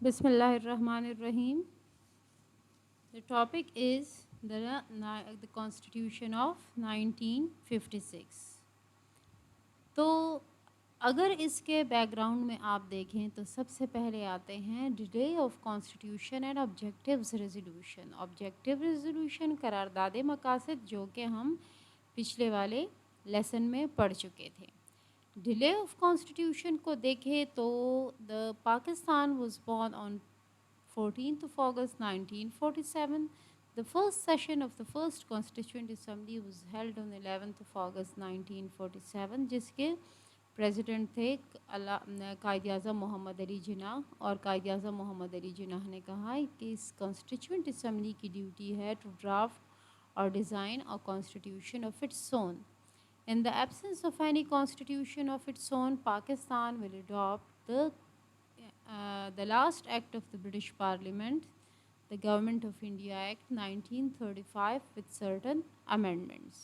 Bismillahirrahmanirrahim. The topic is the Constitution of 1956. तो अगर इसके बैकग्राउंड में आप देखें तो सबसे पहले आते हैं delay of constitution and objectives resolution. Objective resolution करारदाद मकासद जो कि हम पिछले वाले लेसन में पढ़ चुके थे। डिले ऑफ कॉन्स्टिट्यूशन को देखें तो the Pakistan was born on 14th of August 1947. The first session of the first Constituent Assembly was held on 11th of August 1947, जिसके प्रेसिडेंट थे कायद आज़म मोहम्मद अली जिन्ना। और कायद आज़म मोहम्मद अली जिन्ना ने कहा कि इस कॉन्स्टिट्यूंट असम्बली की ड्यूटी है टू ड्राफ्ट और design a constitution of its own. In the absence of any constitution of its own, Pakistan will adopt the last act of the British Parliament, the Government of India Act 1935, with certain amendments.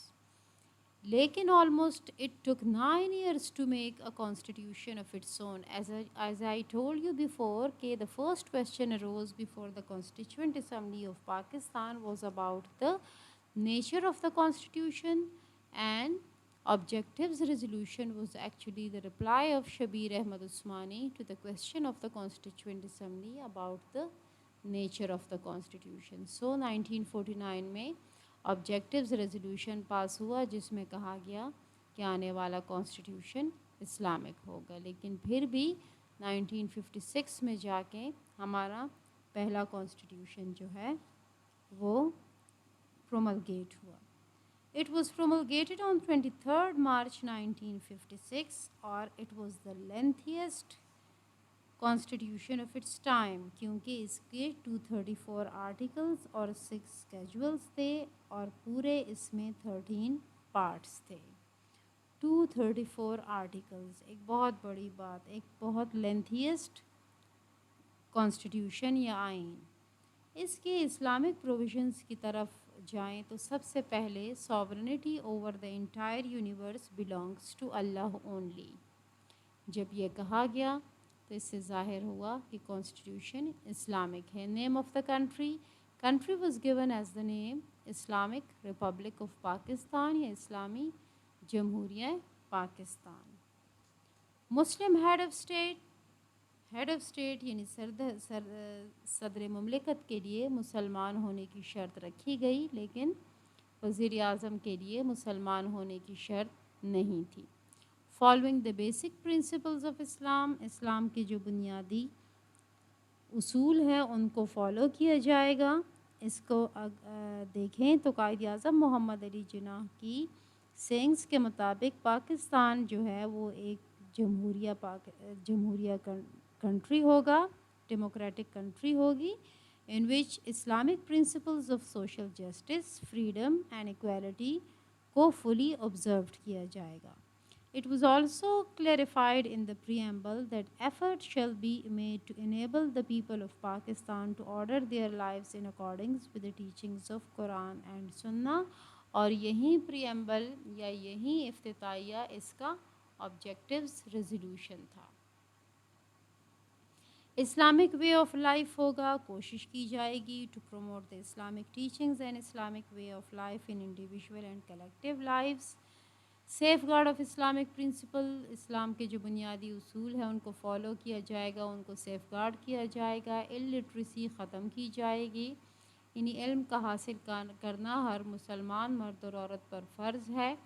Lekin almost it took 9 years to make a constitution of its own. As I told you before, the first question arose before the Constituent Assembly of Pakistan was about the nature of the constitution, and objectives resolution was actually the reply of Shabir Ahmad Usmani to the question of the Constituent Assembly about the nature of the constitution. So 1949 में objectives resolution pass हुआ जिसमें कहा गया कि आने वाला constitution Islamic होगा। लेकिन फिर भी 1956 में जाके हमारा पहला कॉन्स्टिट्यूशन जो है वो प्रोमलगेट हुआ। It was promulgated on 23rd March 1956 और it was the lengthiest constitution of its time क्योंकि इसके 234 आर्टिकल्स और 6 स्केजुअल्स थे और पूरे इसमें 13 पार्ट्स थे। 234 आर्टिकल्स एक बहुत बड़ी बात, एक बहुत लेंथीएस्ट कॉन्स्टिट्यूशन या आइन। इसके इस्लामिक प्रोविजंस की तरफ जाएं तो सबसे पहले sovereignty over the entire universe belongs to Allah only. जब ये कहा गया तो इससे ज़ाहिर हुआ कि कॉन्स्टिट्यूशन इस्लामिक है। Name of the country was given as the name Islamic republic of Pakistan या इस्लामी जमहूरिया Pakistan. Muslim head of state यानी सदर ममलिकत के लिए मुसलमान होने की शर्त रखी गई, लेकिन वज़ीर आज़म के लिए मुसलमान होने की शर्त नहीं थी। Following the basic principles of Islam के जो बुनियादी उसूल हैं उनको फॉलो किया जाएगा। इसको देखें तो कायद आज़म मोहम्मद अली जिन्ना की सेंग्स के मुताबिक पाकिस्तान जो है वो एक जमहूरिया कंट्री होगा, डेमोक्रेटिक कंट्री होगी, in which Islamic principles of social justice, freedom and equality को फुली ऑब्जर्व किया जाएगा। It was also clarified in the preamble that effort shall be made to enable the people of Pakistan to order their lives in accordance with the teachings of Quran and Sunnah। और यही preamble या यही इफ्तिताइया इसका objectives resolution था। Islamic way of life होगा, कोशिश की जाएगी to promote the Islamic teachings and Islamic way of life in individual and collective lifes. Safeguard of Islamic principle, इस्लाम के जो बुनियादी उसूल हैं उनको फॉलो किया जाएगा, उनको सेफ़ गार्ड किया जाएगा। इलिटरेसी ख़त्म की जाएगी, यानी इल्म का हासिल करना हर मुसलमान मर्द और औरत पर फ़र्ज़ है।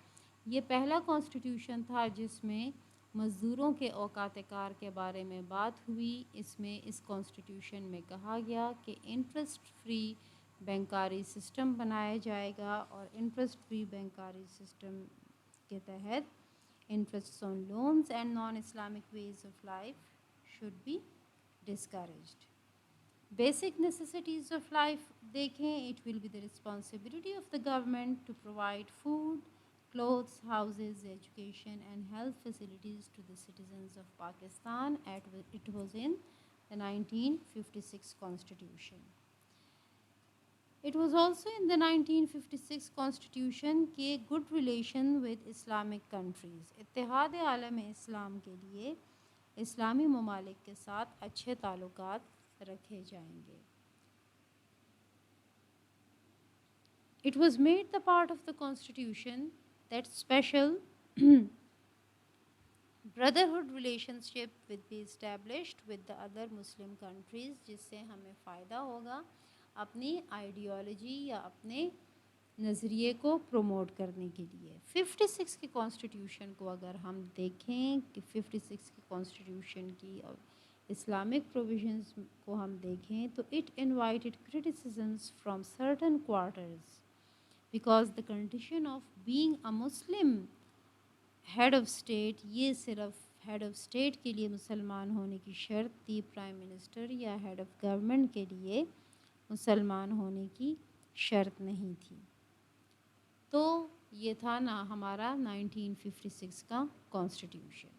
ये पहला कॉन्स्टिट्यूशन था जिसमें मज़दूरों के औकात कार के बारे में बात हुई। इसमें इस कॉन्स्टिट्यूशन में कहा गया कि इंटरेस्ट फ्री बैंकारी सिस्टम बनाया जाएगा और इंटरेस्ट फ्री बैंकारी सिस्टम के तहत interest on loans and non Islamic ways of life should be discouraged. Basic necessities of life देखें, it will be the responsibility of the government to provide food, clothes, houses, education and health facilities to the citizens of Pakistan it was in the 1956 constitution. It was also in the 1956 constitution के good relation with Islamic countries। इत्तेहाद आलम इस्लाम के लिए इस्लामी ममालिक के साथ अच्छे ताल्लुकात रखे जाएंगे। It was made the part of the constitution that special brotherhood relationship will be established with the other Muslim countries, जिससे हमें फ़ायदा होगा अपनी आइडियोलॉजी या अपने नज़रिए को प्रमोट करने के लिए। 56 के कॉन्स्टिट्यूशन को अगर हम देखें कि 56 के कॉन्स्टिट्यूशन की और इस्लामिक प्रोविजंस को हम देखें तो it invited criticisms from certain quarters because the condition of being a Muslim head of state, ये सिर्फ हेड ऑफ स्टेट के लिए मुसलमान होने की शर्त थी, प्राइम मिनिस्टर या हेड ऑफ गवर्नमेंट के लिए मुसलमान होने की शर्त नहीं थी। तो ये था ना हमारा 1956 का कॉन्स्टिट्यूशन।